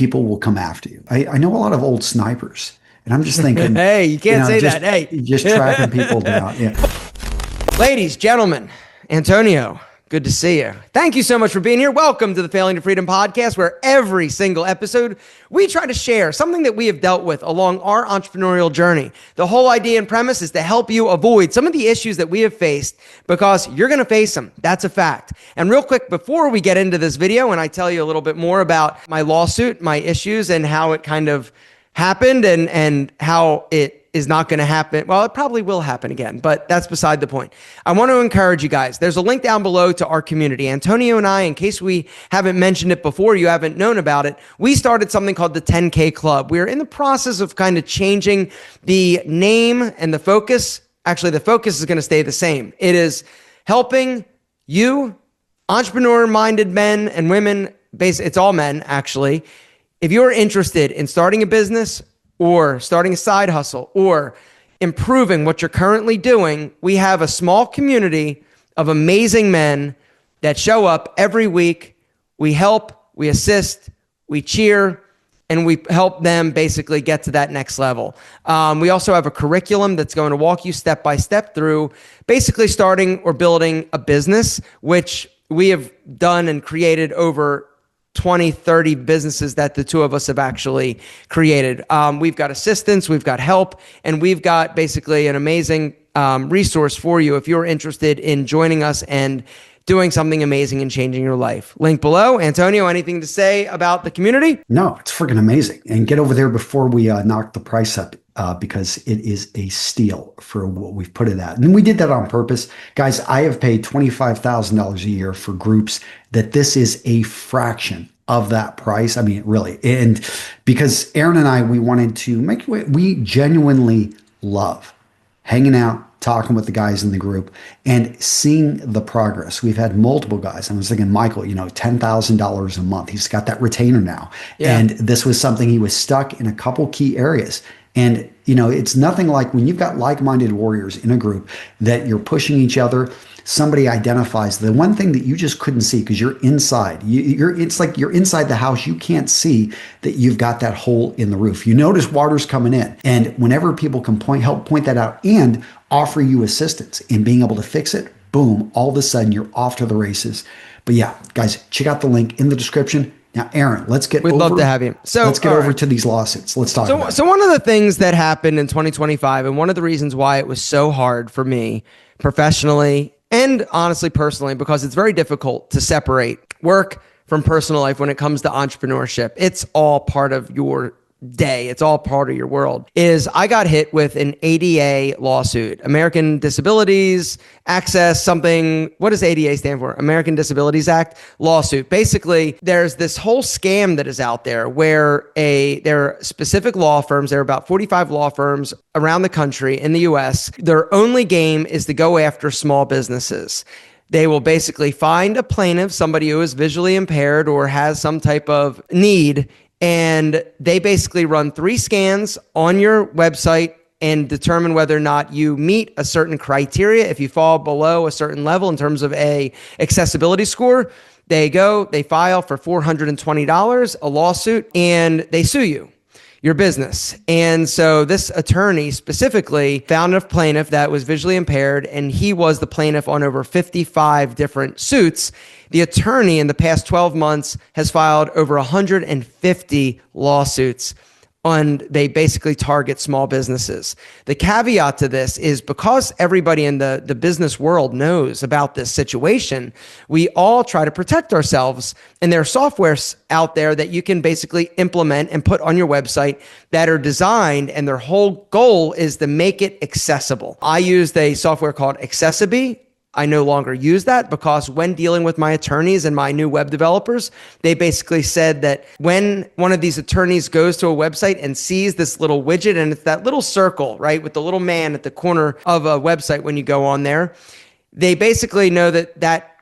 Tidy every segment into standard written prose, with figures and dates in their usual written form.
people will come after you. I know a lot of old snipers, and I'm just thinking, hey, you can't say just, that. Hey, just tracking people down. Yeah. Ladies, gentlemen, Antonio, good to see you. Thank you so much for being here. Welcome to the Failing to Freedom podcast, where every single episode we try to share something that we have dealt with along our entrepreneurial journey. The whole idea and premise is to help you avoid some of the issues that we have faced, because you're going to face them. That's a fact. And real quick, before we get into this video and I tell you a little bit more about my lawsuit, my issues, and how it kind of happened and how it is not going to happen. Well, it probably will happen again, but that's beside the point. I want to encourage you guys. There's a link down below to our community. Antonio and I, in case we haven't mentioned it before, you haven't known about it, we started something called the 10K Club. We're in the process of kind of changing the name and the focus. Actually, the focus is going to stay the same. It is helping you, entrepreneur-minded men and women, it's all men, actually. If you're interested in starting a business or starting a side hustle or improving what you're currently doing, we have a small community of amazing men that show up every week. We help, we assist, we cheer, and we help them basically get to that next level. We also have a curriculum that's going to walk you step by step through basically starting or building a business, which we have done and created over 20, 30 businesses that the two of us have actually created. We've got assistance, we've got help, and we've got basically an amazing resource for you if you're interested in joining us and doing something amazing and changing your life. Link below. Antonio, anything to say about the community? No, it's freaking amazing. And get over there before we knock the price up, because it is a steal for what we've put it at. And we did that on purpose. Guys, I have paid $25,000 a year for groups that this is a fraction of that price. I mean, really. And because Aaron and I, we wanted to make it, we genuinely love hanging out, talking with the guys in the group and seeing the progress. We've had multiple guys. I was thinking, Michael, $10,000 a month. He's got that retainer now. Yeah. And this was something he was stuck in a couple key areas. And, it's nothing like when you've got like-minded warriors in a group that you're pushing each other. Somebody identifies the one thing that you just couldn't see because you're inside. It's like you're inside the house. You can't see that you've got that hole in the roof. You notice water's coming in. And whenever people can help point that out and offer you assistance in being able to fix it, boom, all of a sudden you're off to the races. But yeah, guys, check out the link in the description. Now, Aaron, we'd love to have you. So let's get over to these lawsuits. Let's talk about it. So one of the things that happened in 2025, and one of the reasons why it was so hard for me professionally and honestly personally, because it's very difficult to separate work from personal life when it comes to entrepreneurship. It's all part of your day. It's all part of your world. Is I got hit with an ADA lawsuit, American Disabilities Access something. What does ADA stand for? American Disabilities Act lawsuit. Basically, there's this whole scam that is out there where there are specific law firms. There are about 45 law firms around the country in the US. Their only game is to go after small businesses. They will basically find a plaintiff, somebody who is visually impaired or has some type of need, and they basically run 3 scans on your website and determine whether or not you meet a certain criteria. If you fall below a certain level in terms of a accessibility score, they file for $420, a lawsuit, and they sue you, your business. And so this attorney specifically found a plaintiff that was visually impaired, and he was the plaintiff on over 55 different suits. The attorney in the past 12 months has filed over 150 lawsuits, and they basically target small businesses. The caveat to this is because everybody in the business world knows about this situation, we all try to protect ourselves. And there are softwares out there that you can basically implement and put on your website that are designed, and their whole goal is to make it accessible. I used a software called Accessiby. I no longer use that because when dealing with my attorneys and my new web developers, they basically said that when one of these attorneys goes to a website and sees this little widget, and it's that little circle, right, with the little man at the corner of a website when you go on there, they basically know that that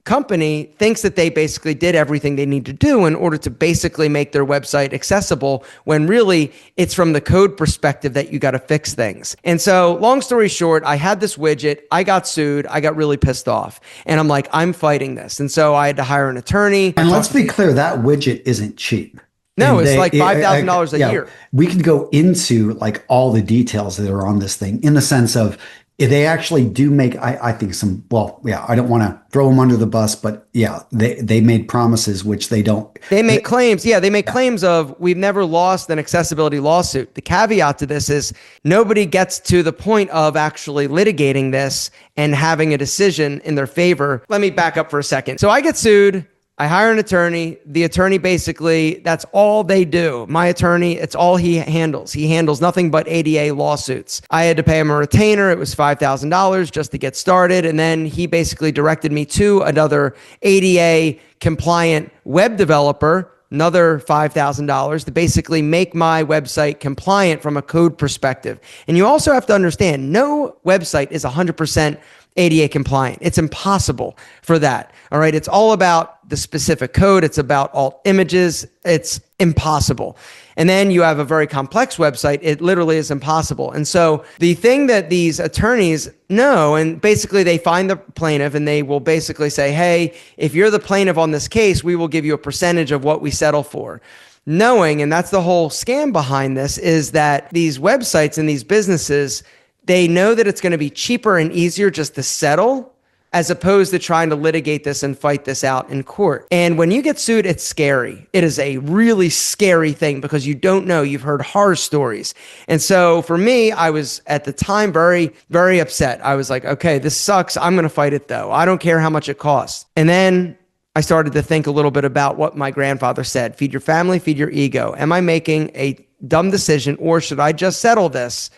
company thinks that they basically did everything they need to do in order to basically make their website accessible, when really it's from the code perspective that you got to fix things. And so long story short, I had this widget, I got sued, I got really pissed off, and I'm like, I'm fighting this. And so I had to hire an attorney. And let's be clear, that widget isn't cheap. No, it's like $5,000 a yeah, year. we could go into like all the details that are on this thing in the sense of they actually do make, I think some, well, yeah, I don't want to throw them under the bus, but yeah, they made promises which they don't. They make claims. Yeah, they make Yeah. claims of we've never lost an accessibility lawsuit. The caveat to this is nobody gets to the point of actually litigating this and having a decision in their favor. Let me back up for a second. So I get sued. I hire an attorney. The attorney basically, that's all they do. My attorney, it's all he handles. He handles nothing but ADA lawsuits. I had to pay him a retainer. It was $5,000 just to get started. And then he basically directed me to another ADA compliant web developer, another $5,000 to basically make my website compliant from a code perspective. And you also have to understand, no website is 100% ADA compliant. It's impossible for that. All right. It's all about the specific code. It's about alt images. It's impossible. And then you have a very complex website. It literally is impossible. And so the thing that these attorneys know, and basically they find the plaintiff and they will basically say, hey, if you're the plaintiff on this case, we will give you a percentage of what we settle for. Knowing, and that's the whole scam behind this, is that these websites and these businesses, they know that it's going to be cheaper and easier just to settle as opposed to trying to litigate this and fight this out in court. And when you get sued, it's scary. It is a really scary thing because you don't know. You've heard horror stories. And so for me, I was at the time very, very upset. I was like, okay, this sucks. I'm going to fight it though. I don't care how much it costs. And then I started to think a little bit about what my grandfather said: feed your family, feed your ego. Am I making a dumb decision, or should I just settle this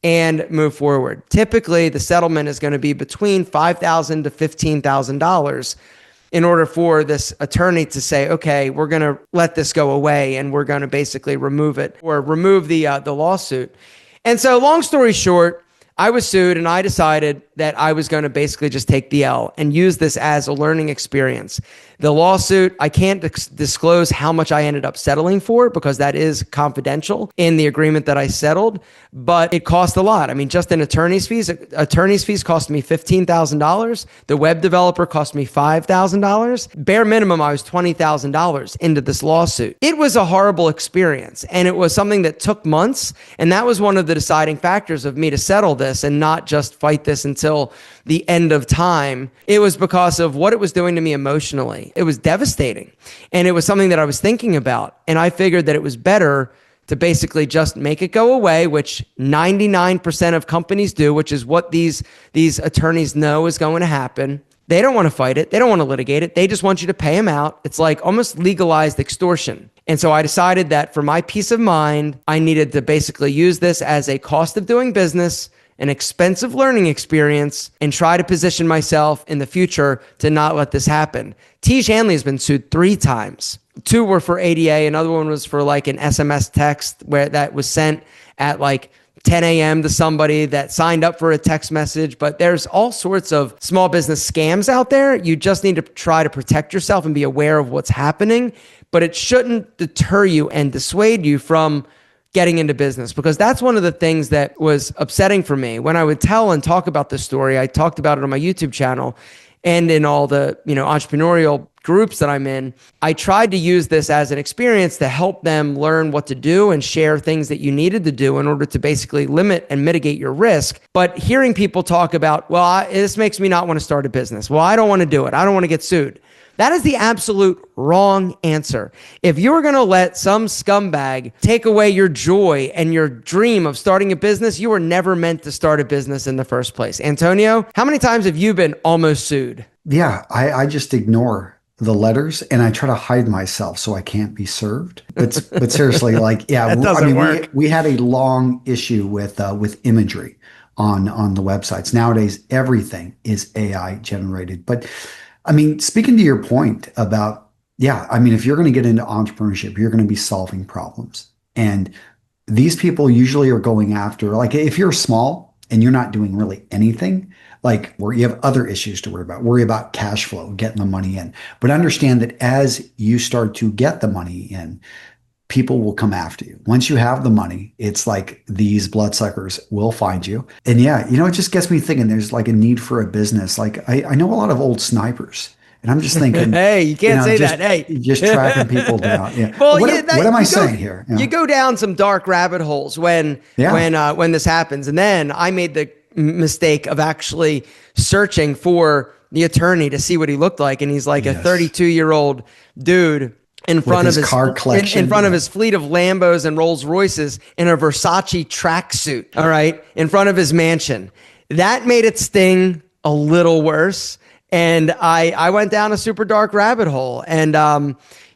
and move forward? Typically, the settlement is going to be between $5,000 to $15,000 in order for this attorney to say, okay, we're going to let this go away and we're going to basically remove it or remove the lawsuit. And so long story short, I was sued and I decided that I was going to basically just take the L and use this as a learning experience. The lawsuit, I can't disclose how much I ended up settling for because that is confidential in the agreement that I settled, but it cost a lot. I mean, just in attorney's fees cost me $15,000. The web developer cost me $5,000. Bare minimum, I was $20,000 into this lawsuit. It was a horrible experience, and it was something that took months, and that was one of the deciding factors of me to settle this and not just fight this until the end of time. It was because of what it was doing to me emotionally. It was devastating. And it was something that I was thinking about. And I figured that it was better to basically just make it go away, which 99% of companies do, which is what these attorneys know is going to happen. They don't want to fight it. They don't want to litigate it. They just want you to pay them out. It's like almost legalized extortion. And so I decided that for my peace of mind, I needed to basically use this as a cost of doing business, an expensive learning experience, and try to position myself in the future to not let this happen. Tiege Hanley has been sued 3 times. 2 were for ADA. Another one was for like an SMS text where that was sent at like 10 a.m. to somebody that signed up for a text message. But there's all sorts of small business scams out there. You just need to try to protect yourself and be aware of what's happening. But it shouldn't deter you and dissuade you from getting into business, because that's one of the things that was upsetting for me. When I would tell and talk about this story, I talked about it on my YouTube channel and in all the, entrepreneurial groups that I'm in. I tried to use this as an experience to help them learn what to do and share things that you needed to do in order to basically limit and mitigate your risk. But hearing people talk about, this makes me not want to start a business. Well, I don't want to do it. I don't want to get sued. That is the absolute wrong answer. If you're going to let some scumbag take away your joy and your dream of starting a business, you were never meant to start a business in the first place. Antonio, how many times have you been almost sued? Yeah, I just ignore the letters and I try to hide myself so I can't be served. But seriously, like, yeah, that doesn't work. We had a long issue with imagery on the websites. Nowadays, everything is AI generated. But I mean, speaking to your point about, if you're going to get into entrepreneurship, you're going to be solving problems. And these people usually are going after, like, if you're small and you're not doing really anything, like where you have other issues to worry about cash flow, getting the money in. But understand that as you start to get the money in, people will come after you. Once you have the money, it's like these bloodsuckers will find you. And it just gets me thinking there's like a need for a business. Like I know a lot of old snipers And I'm just thinking, Hey, you can't say just, that. Hey, just tracking people down. Yeah. well, What, yeah, what am I you go, saying here? you go down some dark rabbit holes Yeah. when this happens. And then I made the mistake of actually searching for the attorney to see what he looked like. And he's like a Yes. 32-year-old dude in With front of his car collection. in front of his fleet of Lambos and Rolls Royces in a Versace tracksuit. All right, in front of his mansion. That made it sting a little worse. And I went down a super dark rabbit hole. And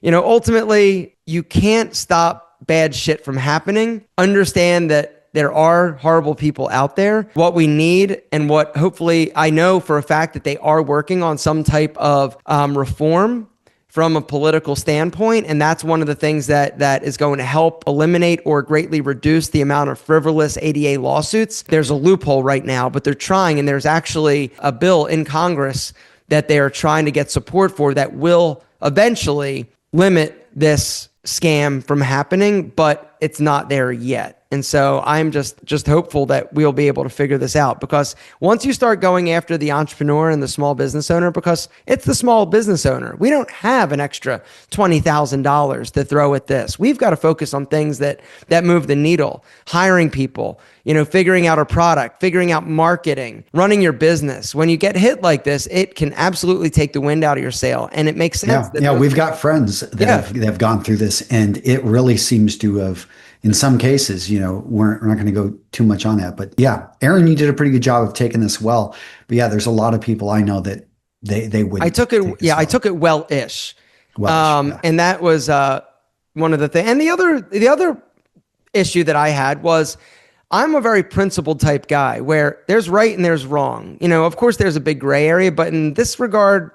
ultimately, you can't stop bad shit from happening. Understand that there are horrible people out there. What we need, and what hopefully I know for a fact that they are working on some type of reform from a political standpoint. And that's one of the things that is going to help eliminate or greatly reduce the amount of frivolous ADA lawsuits. There's a loophole right now, but they're trying, and there's actually a bill in Congress that they are trying to get support for that will eventually limit this scam from happening, but it's not there yet. And so I'm just hopeful that we'll be able to figure this out, because once you start going after the entrepreneur and the small business owner, because it's the small business owner, we don't have an extra $20,000 to throw at this. We've got to focus on things that move the needle, hiring people, figuring out a product, figuring out marketing, running your business. When you get hit like this, it can absolutely take the wind out of your sail. And it makes sense. Yeah, we've got friends that have gone through this, and it really seems to have, in some cases, we're not going to go too much on that. But yeah, Aaron, you did a pretty good job of taking this well. But yeah, there's a lot of people I know that they would. I took it. Yeah, I took it well-ish. Yeah. And that was one of the things. And the other issue that I had was, I'm a very principled type guy where there's right and there's wrong. Of course, there's a big gray area, but in this regard,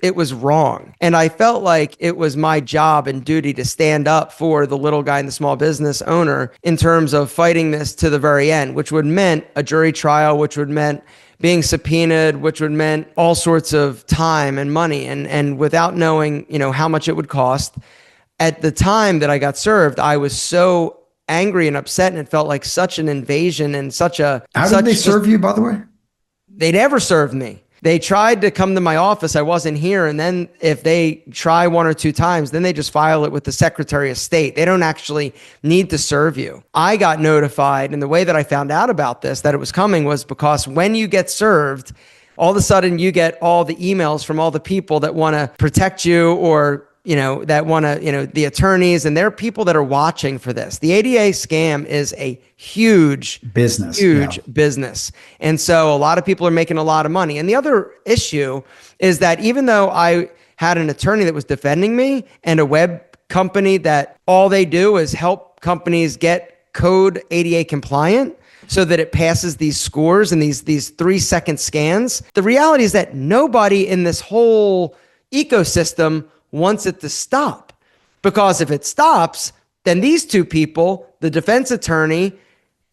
it was wrong. And I felt like it was my job and duty to stand up for the little guy and the small business owner in terms of fighting this to the very end, which would meant a jury trial, which would meant being subpoenaed, which would meant all sorts of time and money. And without knowing, how much it would cost, at the time that I got served, I was so angry and upset, and it felt like such an invasion and such a... How did they serve you, by the way? They never served me. They tried to come to my office. I wasn't here. And then if they try one or two times, then they just file it with the Secretary of State. They don't actually need to serve you. I got notified, and the way that I found out about this, that it was coming, was because when you get served, all of a sudden you get all the emails from all the people that want to protect you, or that want to, the attorneys, and there are people that are watching for this. The ADA scam is a huge business. And so a lot of people are making a lot of money. And the other issue is that even though I had an attorney that was defending me, and a web company that all they do is help companies get code ADA compliant so that it passes these scores and these 3-second scans, the reality is that nobody in this whole ecosystem wants it to stop. Because if it stops, then these two people, the defense attorney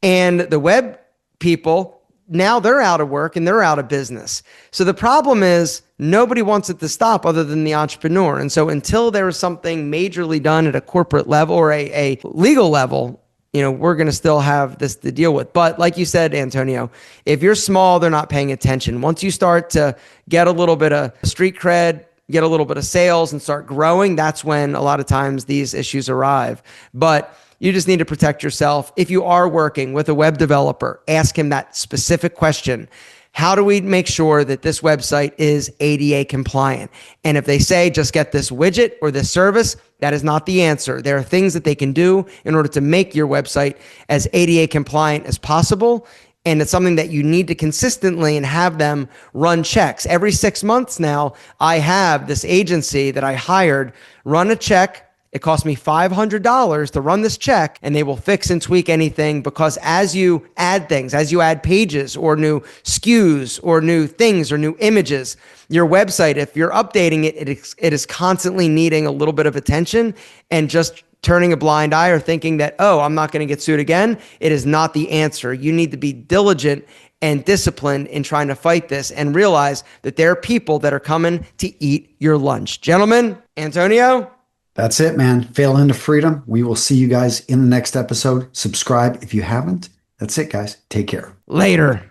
and the web people, now they're out of work and they're out of business. So the problem is nobody wants it to stop other than the entrepreneur. And so until there is something majorly done at a corporate level or a legal level, we're going to still have this to deal with. But like you said, Antonio, if you're small, they're not paying attention. Once you start to get a little bit of street cred, get a little bit of sales, and start growing, that's when a lot of times these issues arrive. But you just need to protect yourself. If you are working with a web developer, ask him that specific question. How do we make sure that this website is ADA compliant? And if they say, just get this widget or this service, that is not the answer. There are things that they can do in order to make your website as ADA compliant as possible. And it's something that you need to consistently and have them run checks. Every 6 months now, I have this agency that I hired run a check. It cost me $500 to run this check, and they will fix and tweak anything, because as you add things, as you add pages or new SKUs or new things or new images, your website, if you're updating it, it is constantly needing a little bit of attention, and just turning a blind eye or thinking that, oh, I'm not going to get sued again, it is not the answer. You need to be diligent and disciplined in trying to fight this, and realize that there are people that are coming to eat your lunch. Gentlemen, Antonio? That's it, man. Fail into freedom. We will see you guys in the next episode. Subscribe if you haven't. That's it, guys. Take care. Later.